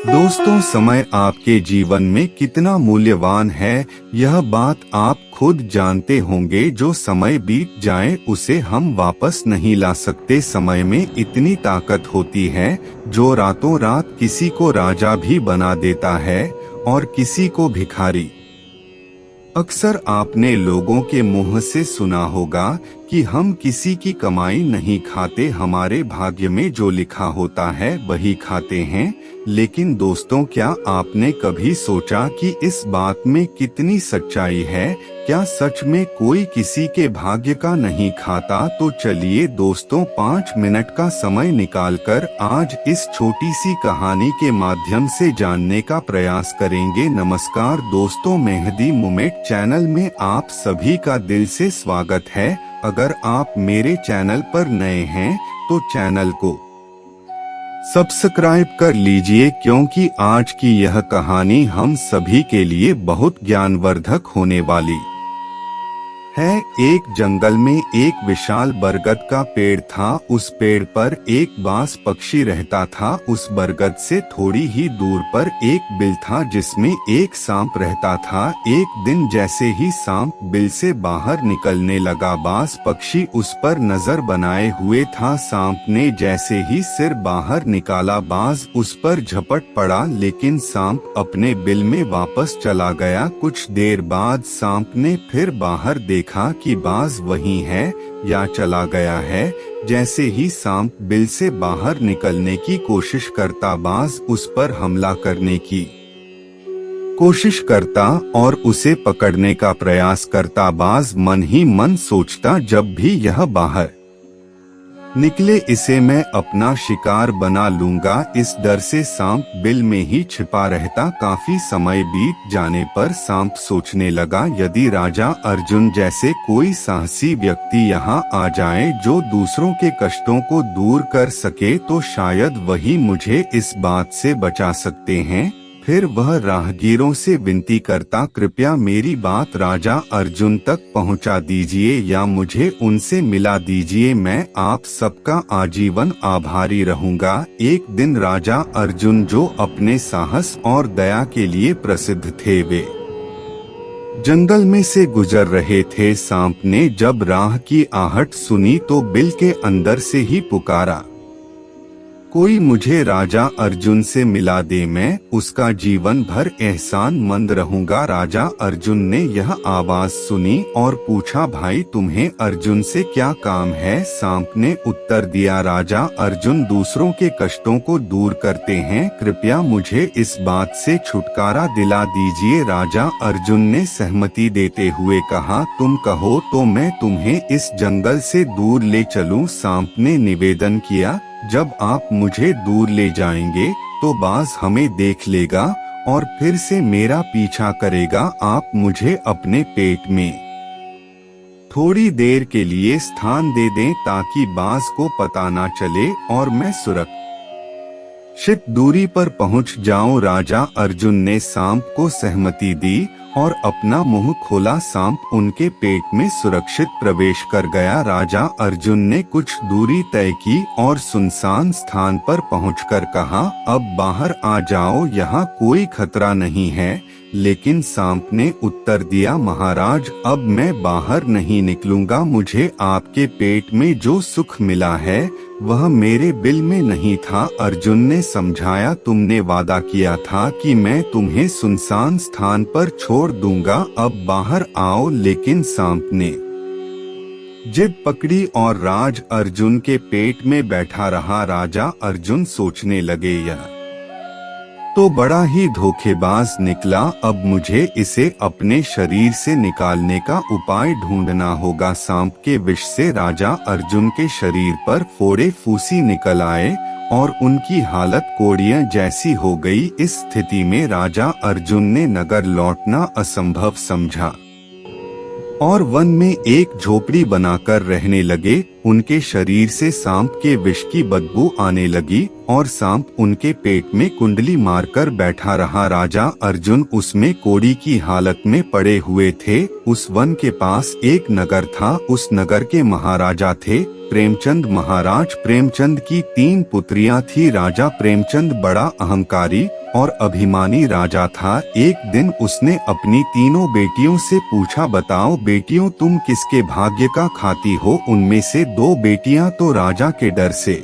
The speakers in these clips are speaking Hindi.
दोस्तों, समय आपके जीवन में कितना मूल्यवान है, यह बात आप खुद जानते होंगे। जो समय बीत जाए उसे हम वापस नहीं ला सकते। समय में इतनी ताकत होती है जो रातों रात किसी को राजा भी बना देता है और किसी को भिखारी। अक्सर आपने लोगों के मुंह से सुना होगा कि हम किसी की कमाई नहीं खाते, हमारे भाग्य में जो लिखा होता है वही खाते हैं। लेकिन दोस्तों, क्या आपने कभी सोचा कि इस बात में कितनी सच्चाई है? क्या सच में कोई किसी के भाग्य का नहीं खाता? तो चलिए दोस्तों, 5 मिनट का समय निकालकर आज इस छोटी सी कहानी के माध्यम से जानने का प्रयास करेंगे। नमस्कार दोस्तों, मेहदी मोमेंट चैनल में आप सभी का दिल से स्वागत है। अगर आप मेरे चैनल पर नए हैं तो चैनल को सब्सक्राइब कर लीजिए, क्योंकि आज की यह कहानी हम सभी के लिए बहुत ज्ञानवर्धक होने वाली है। एक जंगल में एक विशाल बरगद का पेड़ था। उस पेड़ पर एक बाज पक्षी रहता था। उस बरगद से थोड़ी ही दूर पर एक बिल था जिसमें एक सांप रहता था। एक दिन जैसे ही सांप बिल से बाहर निकलने लगा, बाज पक्षी उस पर नजर बनाए हुए था। सांप ने जैसे ही सिर बाहर निकाला, बाज उस पर झपट पड़ा, लेकिन सांप अपने बिल में वापस चला गया। कुछ देर बाद सांप ने फिर बाहर देखा कि बाज वहीं है या चला गया है। जैसे ही सांप बिल से बाहर निकलने की कोशिश करता, बाज उस पर हमला करने की कोशिश करता और उसे पकड़ने का प्रयास करता। बाज मन ही मन सोचता, जब भी यह बाहर निकले इसे मैं अपना शिकार बना लूंगा। इस डर से सांप बिल में ही छिपा रहता। काफी समय बीत जाने पर सांप सोचने लगा, यदि राजा अर्जुन जैसे कोई साहसी व्यक्ति यहाँ आ जाए जो दूसरों के कष्टों को दूर कर सके, तो शायद वही मुझे इस बात से बचा सकते हैं। फिर वह राहगीरों से विनती करता, कृपया मेरी बात राजा अर्जुन तक पहुंचा दीजिए या मुझे उनसे मिला दीजिए, मैं आप सबका आजीवन आभारी रहूंगा। एक दिन राजा अर्जुन, जो अपने साहस और दया के लिए प्रसिद्ध थे, वे जंगल में से गुजर रहे थे। सांप ने जब राह की आहट सुनी तो बिल के अंदर से ही पुकारा, कोई मुझे राजा अर्जुन से मिला दे, मैं उसका जीवन भर एहसानमंद रहूंगा। राजा अर्जुन ने यह आवाज सुनी और पूछा, भाई तुम्हें अर्जुन से क्या काम है? सांप ने उत्तर दिया, राजा अर्जुन दूसरों के कष्टों को दूर करते हैं, कृपया मुझे इस बात से छुटकारा दिला दीजिए। राजा अर्जुन ने सहमति देते हुए कहा, तुम कहो तो मैं तुम्हें इस जंगल से दूर ले चलूं। सांप ने निवेदन किया, जब आप मुझे दूर ले जाएंगे तो बाज हमें देख लेगा और फिर से मेरा पीछा करेगा। आप मुझे अपने पेट में थोड़ी देर के लिए स्थान दे दें ताकि बाज को पता ना चले और मैं सुरक्षित दूरी पर पहुंच जाऊं। राजा अर्जुन ने सांप को सहमति दी और अपना मुंह खोला। सांप उनके पेट में सुरक्षित प्रवेश कर गया। राजा अर्जुन ने कुछ दूरी तय की और सुनसान स्थान पर पहुंचकर कहा, अब बाहर आ जाओ, यहाँ कोई खतरा नहीं है। लेकिन सांप ने उत्तर दिया, महाराज अब मैं बाहर नहीं निकलूंगा, मुझे आपके पेट में जो सुख मिला है वह मेरे बिल में नहीं था। अर्जुन ने समझाया, तुमने वादा किया था कि मैं तुम्हें सुनसान स्थान पर छोड़ दूंगा, अब बाहर आओ। लेकिन सांप ने जिद पकड़ी और राज अर्जुन के पेट में बैठा रहा। राजा अर्जुन सोचने लगे, यह तो बड़ा ही धोखेबाज निकला, अब मुझे इसे अपने शरीर से निकालने का उपाय ढूंढना होगा। सांप के विष से राजा अर्जुन के शरीर पर फोड़े फूसी निकल आए और उनकी हालत कोड़ियों जैसी हो गई। इस स्थिति में राजा अर्जुन ने नगर लौटना असंभव समझा और वन में एक झोपड़ी बनाकर रहने लगे। उनके शरीर से सांप के विष की बदबू आने लगी और सांप उनके पेट में कुंडली मारकर बैठा रहा। राजा अर्जुन उसमें कोड़ी की हालत में पड़े हुए थे। उस वन के पास एक नगर था। उस नगर के महाराजा थे प्रेमचंद महाराज। प्रेमचंद की 3 पुत्रियां थी। राजा प्रेमचंद बड़ा अहंकारी और अभिमानी राजा था। एक दिन उसने अपनी तीनों बेटियों से पूछा, बताओ बेटियों, तुम किसके भाग्य का खाती हो? उनमें से 2 बेटियां तो राजा के डर से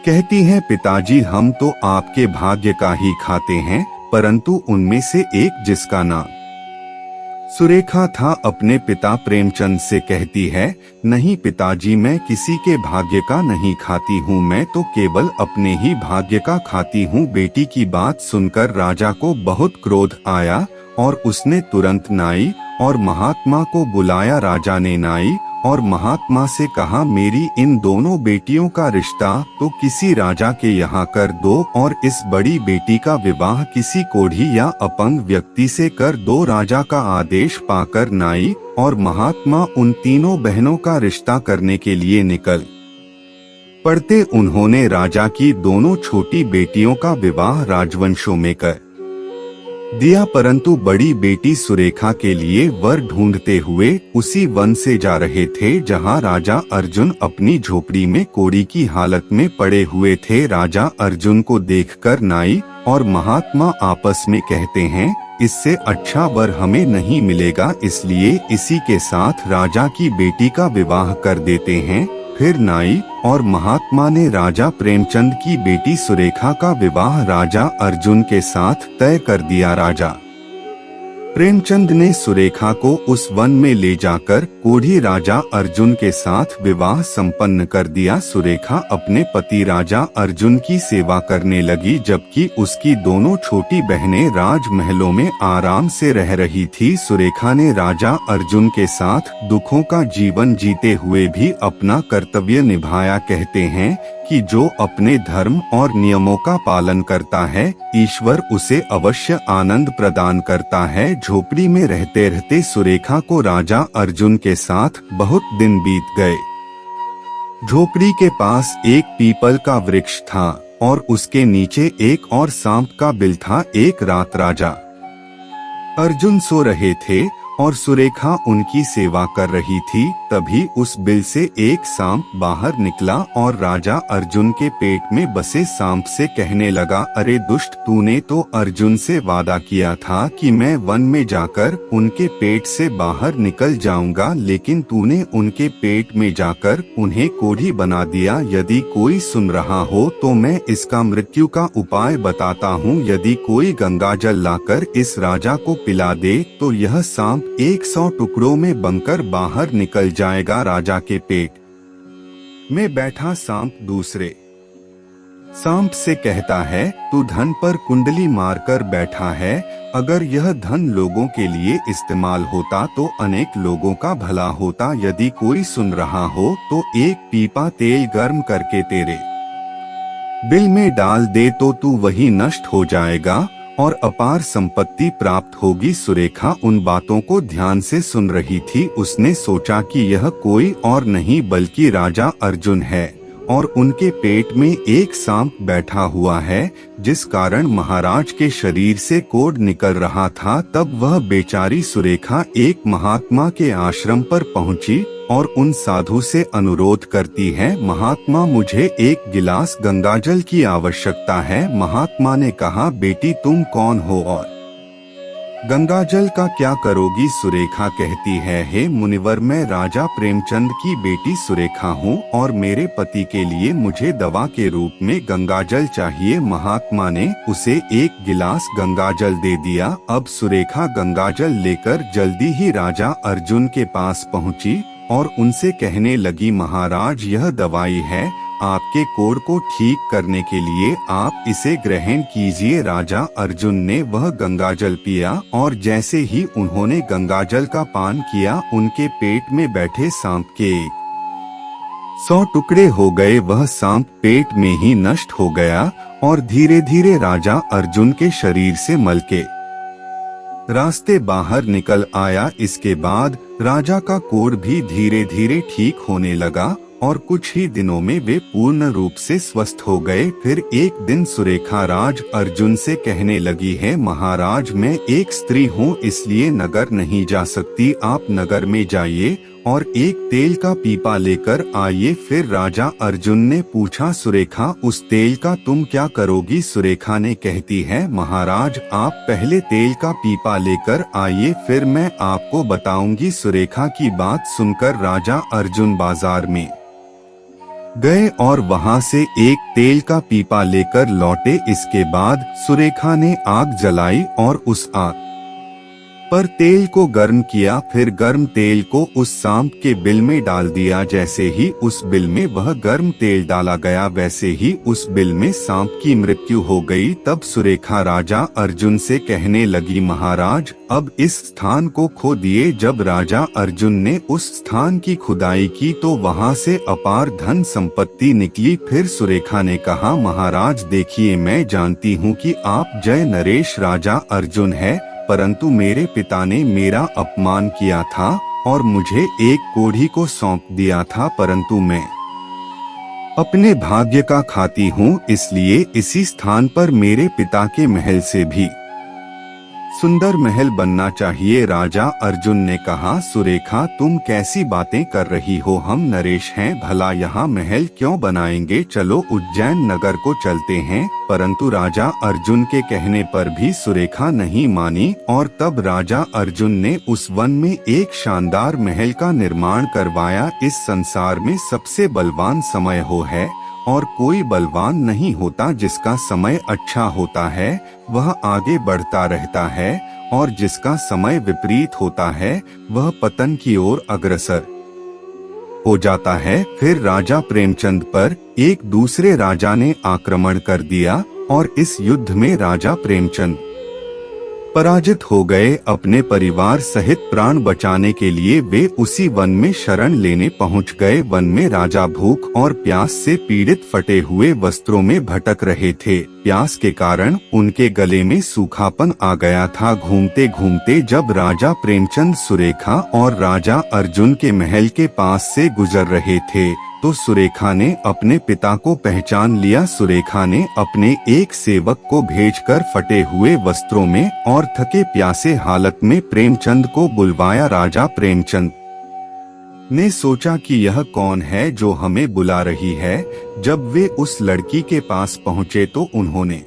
कहती हैं, पिताजी हम तो आपके भाग्य का ही खाते हैं। परंतु उनमें से एक, जिसका नाम सुरेखा था, अपने पिता प्रेमचंद से कहती है, नहीं पिताजी, मैं किसी के भाग्य का नहीं खाती हूँ, मैं तो केवल अपने ही भाग्य का खाती हूँ। बेटी की बात सुनकर राजा को बहुत क्रोध आया और उसने तुरंत नाई और महात्मा को बुलाया। राजा ने नाई और महात्मा से कहा, मेरी इन दोनों बेटियों का रिश्ता तो किसी राजा के यहाँ कर दो और इस बड़ी बेटी का विवाह किसी कोढ़ी या अपंग व्यक्ति से कर दो। राजा का आदेश पाकर नाई और महात्मा उन तीनों बहनों का रिश्ता करने के लिए निकल पड़ते। उन्होंने राजा की दोनों छोटी बेटियों का विवाह राजवंशों में कर दिया, परंतु बड़ी बेटी सुरेखा के लिए वर ढूंढते हुए उसी वन से जा रहे थे जहां राजा अर्जुन अपनी झोपड़ी में कोढ़ी की हालत में पड़े हुए थे। राजा अर्जुन को देखकर नाई और महात्मा आपस में कहते हैं, इससे अच्छा वर हमें नहीं मिलेगा, इसलिए इसी के साथ राजा की बेटी का विवाह कर देते हैं। फिर नाई और महात्मा ने राजा प्रेमचंद की बेटी सुरेखा का विवाह राजा अर्जुन के साथ तय कर दिया। राजा प्रेमचंद ने सुरेखा को उस वन में ले जाकर कोढ़ी राजा अर्जुन के साथ विवाह संपन्न कर दिया। सुरेखा अपने पति राजा अर्जुन की सेवा करने लगी, जबकि उसकी दोनों छोटी बहनें राजमहलों में आराम से रह रही थी। सुरेखा ने राजा अर्जुन के साथ दुखों का जीवन जीते हुए भी अपना कर्तव्य निभाया। कहते हैं कि जो अपने धर्म और नियमों का पालन करता है, ईश्वर उसे अवश्य आनंद प्रदान करता है। झोपड़ी में रहते रहते सुरेखा को राजा अर्जुन के साथ बहुत दिन बीत गए। झोपड़ी के पास एक पीपल का वृक्ष था और उसके नीचे एक और सांप का बिल था। एक रात राजा अर्जुन सो रहे थे और सुरेखा उनकी सेवा कर रही थी। तभी उस बिल से एक सांप बाहर निकला और राजा अर्जुन के पेट में बसे सांप से कहने लगा, अरे दुष्ट, तूने तो अर्जुन से वादा किया था कि मैं वन में जाकर उनके पेट से बाहर निकल जाऊंगा, लेकिन तूने उनके पेट में जाकर उन्हें कोढ़ी बना दिया। यदि कोई सुन रहा हो तो मैं इसका मृत्यु का उपाय बताता हूँ। यदि कोई गंगाजल लाकर इस राजा को पिला दे तो यह सांप 100 टुकड़ों में बनकर बाहर निकल जाएगा। राजा के पेट में बैठा सांप दूसरे सांप से कहता है, तू धन पर कुंडली मारकर बैठा है, अगर यह धन लोगों के लिए इस्तेमाल होता तो अनेक लोगों का भला होता। यदि कोई सुन रहा हो तो एक पीपा तेल गर्म करके तेरे बिल में डाल दे तो तू वही नष्ट हो जाएगा और अपार संपत्ति प्राप्त होगी। सुरेखा उन बातों को ध्यान से सुन रही थी। उसने सोचा कि यह कोई और नहीं बल्कि राजा अर्जुन है और उनके पेट में एक सांप बैठा हुआ है, जिस कारण महाराज के शरीर से कोढ़ निकल रहा था। तब वह बेचारी सुरेखा एक महात्मा के आश्रम पर पहुंची और उन साधु से अनुरोध करती है, महात्मा मुझे एक गिलास गंगाजल की आवश्यकता है। महात्मा ने कहा, बेटी तुम कौन हो और गंगाजल का क्या करोगी? सुरेखा कहती है, हे मुनिवर, मैं राजा प्रेमचंद की बेटी सुरेखा हूँ और मेरे पति के लिए मुझे दवा के रूप में गंगाजल चाहिए। महात्मा ने उसे एक गिलास गंगाजल दे दिया। अब सुरेखा गंगाजल लेकर जल्दी ही राजा अर्जुन के पास पहुँची और उनसे कहने लगी, महाराज यह दवाई है आपके कोढ़ को ठीक करने के लिए, आप इसे ग्रहण कीजिए। राजा अर्जुन ने वह गंगाजल पिया और जैसे ही उन्होंने गंगाजल का पान किया, उनके पेट में बैठे सांप के 100 टुकड़े हो गए। वह सांप पेट में ही नष्ट हो गया और धीरे धीरे राजा अर्जुन के शरीर से मल के रास्ते बाहर निकल आया। इसके बाद राजा का कोढ़ भी धीरे धीरे ठीक होने लगा और कुछ ही दिनों में वे पूर्ण रूप से स्वस्थ हो गए। फिर एक दिन सुरेखा राज अर्जुन से कहने लगी है, महाराज मैं एक स्त्री हूँ इसलिए नगर नहीं जा सकती, आप नगर में जाइए और एक तेल का पीपा लेकर आइए। फिर राजा अर्जुन ने पूछा, सुरेखा उस तेल का तुम क्या करोगी? सुरेखा ने कहती है, महाराज आप पहले तेल का पीपा लेकर आइए, फिर मैं आपको बताऊंगी। सुरेखा की बात सुनकर राजा अर्जुन बाजार में गए और वहां से एक तेल का पीपा लेकर लौटे। इसके बाद सुरेखा ने आग जलाई और उस आग पर तेल को गर्म किया। फिर गर्म तेल को उस सांप के बिल में डाल दिया। जैसे ही उस बिल में वह गर्म तेल डाला गया, वैसे ही उस बिल में सांप की मृत्यु हो गई। तब सुरेखा राजा अर्जुन से कहने लगी, महाराज अब इस स्थान को खो दिए। जब राजा अर्जुन ने उस स्थान की खुदाई की तो वहां से अपार धन संपत्ति निकली। फिर सुरेखा ने कहा, महाराज देखिए, मैं जानती हूँ कि आप जय नरेश राजा अर्जुन है, परंतु मेरे पिता ने मेरा अपमान किया था और मुझे एक कोढ़ी को सौंप दिया था, परंतु मैं अपने भाग्य का खाती हूँ, इसलिए इसी स्थान पर मेरे पिता के महल से भी सुंदर महल बनना चाहिए। राजा अर्जुन ने कहा, सुरेखा तुम कैसी बातें कर रही हो? हम नरेश हैं, भला यहाँ महल क्यों बनाएंगे? चलो उज्जैन नगर को चलते हैं। परंतु राजा अर्जुन के कहने पर भी सुरेखा नहीं मानी और तब राजा अर्जुन ने उस वन में एक शानदार महल का निर्माण करवाया। इस संसार में सबसे बलवान समय हो है और कोई बलवान नहीं होता। जिसका समय अच्छा होता है वह आगे बढ़ता रहता है और जिसका समय विपरीत होता है वह पतन की ओर अग्रसर हो जाता है। फिर राजा प्रेमचंद पर एक दूसरे राजा ने आक्रमण कर दिया और इस युद्ध में राजा प्रेमचंद पराजित हो गए। अपने परिवार सहित प्राण बचाने के लिए वे उसी वन में शरण लेने पहुंच गए। वन में राजा भूख और प्यास से पीड़ित फटे हुए वस्त्रों में भटक रहे थे। प्यास के कारण उनके गले में सूखापन आ गया था। घूमते घूमते जब राजा प्रेमचंद सुरेखा और राजा अर्जुन के महल के पास से गुजर रहे थे तो सुरेखा ने अपने पिता को पहचान लिया। सुरेखा ने अपने एक सेवक को भेजकर फटे हुए वस्त्रों में और थके प्यासे हालत में प्रेमचंद को बुलवाया। राजा प्रेमचंद ने सोचा कि यह कौन है जो हमें बुला रही है। जब वे उस लड़की के पास पहुँचे तो उन्होंने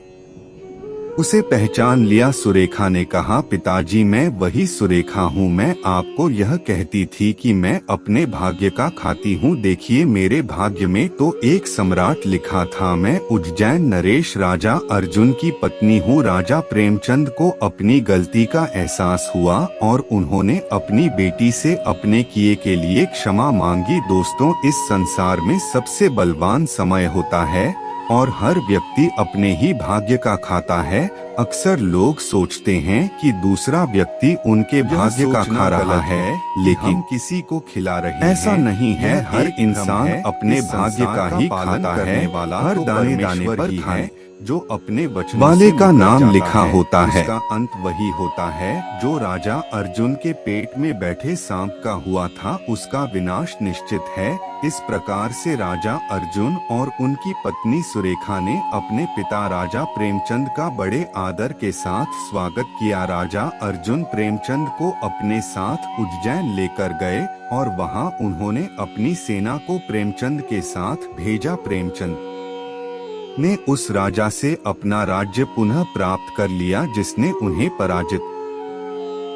उसे पहचान लिया। सुरेखा ने कहा, पिताजी मैं वही सुरेखा हूँ, मैं आपको यह कहती थी कि मैं अपने भाग्य का खाती हूँ। देखिए मेरे भाग्य में तो एक सम्राट लिखा था। मैं उज्जैन नरेश राजा अर्जुन की पत्नी हूँ। राजा प्रेमचंद को अपनी गलती का एहसास हुआ और उन्होंने अपनी बेटी से अपने किए के लिए क्षमा मांगी। दोस्तों इस संसार में सबसे बलवान समय होता है और हर व्यक्ति अपने ही भाग्य का खाता है। अक्सर लोग सोचते हैं कि दूसरा व्यक्ति उनके भाग्य का खा रहा है, लेकिन किसी को खिला रहे हैं। ऐसा नहीं है, हर इंसान अपने भाग्य का ही खाता है। हर दाने दाने पर है जो अपने वचन वाले का नाम लिखा होता है, उसका अंत वही होता है। जो राजा अर्जुन के पेट में बैठे सांप का हुआ था उसका विनाश निश्चित है। इस प्रकार से राजा अर्जुन और उनकी पत्नी सुरेखा ने अपने पिता राजा प्रेमचंद का बड़े आदर के साथ स्वागत किया। राजा अर्जुन प्रेमचंद को अपने साथ उज्जैन लेकर गए और वहां उन्होंने अपनी सेना को प्रेमचंद के साथ भेजा। प्रेमचंद ने उस राजा से अपना राज्य पुनः प्राप्त कर लिया जिसने उन्हें पराजित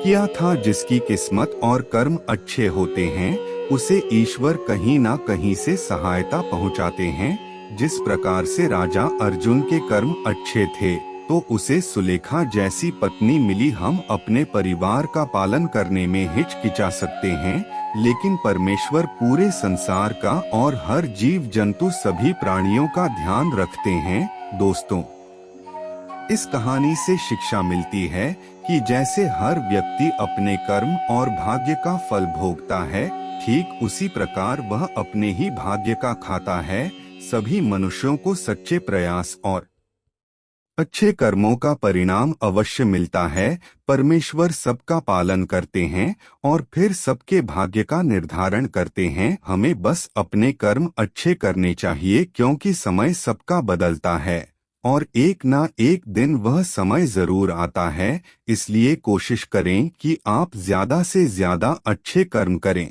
किया था। जिसकी किस्मत और कर्म अच्छे होते हैं उसे ईश्वर कहीं ना कहीं से सहायता पहुंचाते हैं। जिस प्रकार से राजा अर्जुन के कर्म अच्छे थे तो उसे सुलेखा जैसी पत्नी मिली। हम अपने परिवार का पालन करने में हिचकिचा सकते हैं, लेकिन परमेश्वर पूरे संसार का और हर जीव जंतु सभी प्राणियों का ध्यान रखते हैं। दोस्तों इस कहानी से शिक्षा मिलती है कि जैसे हर व्यक्ति अपने कर्म और भाग्य का फल भोगता है, ठीक उसी प्रकार वह अपने ही भाग्य का खाता है। सभी मनुष्यों को सच्चे प्रयास और अच्छे कर्मों का परिणाम अवश्य मिलता है। परमेश्वर सबका पालन करते हैं और फिर सबके भाग्य का निर्धारण करते हैं। हमें बस अपने कर्म अच्छे करने चाहिए, क्योंकि समय सबका बदलता है और एक ना एक दिन वह समय जरूर आता है। इसलिए कोशिश करें कि आप ज्यादा से ज्यादा अच्छे कर्म करें।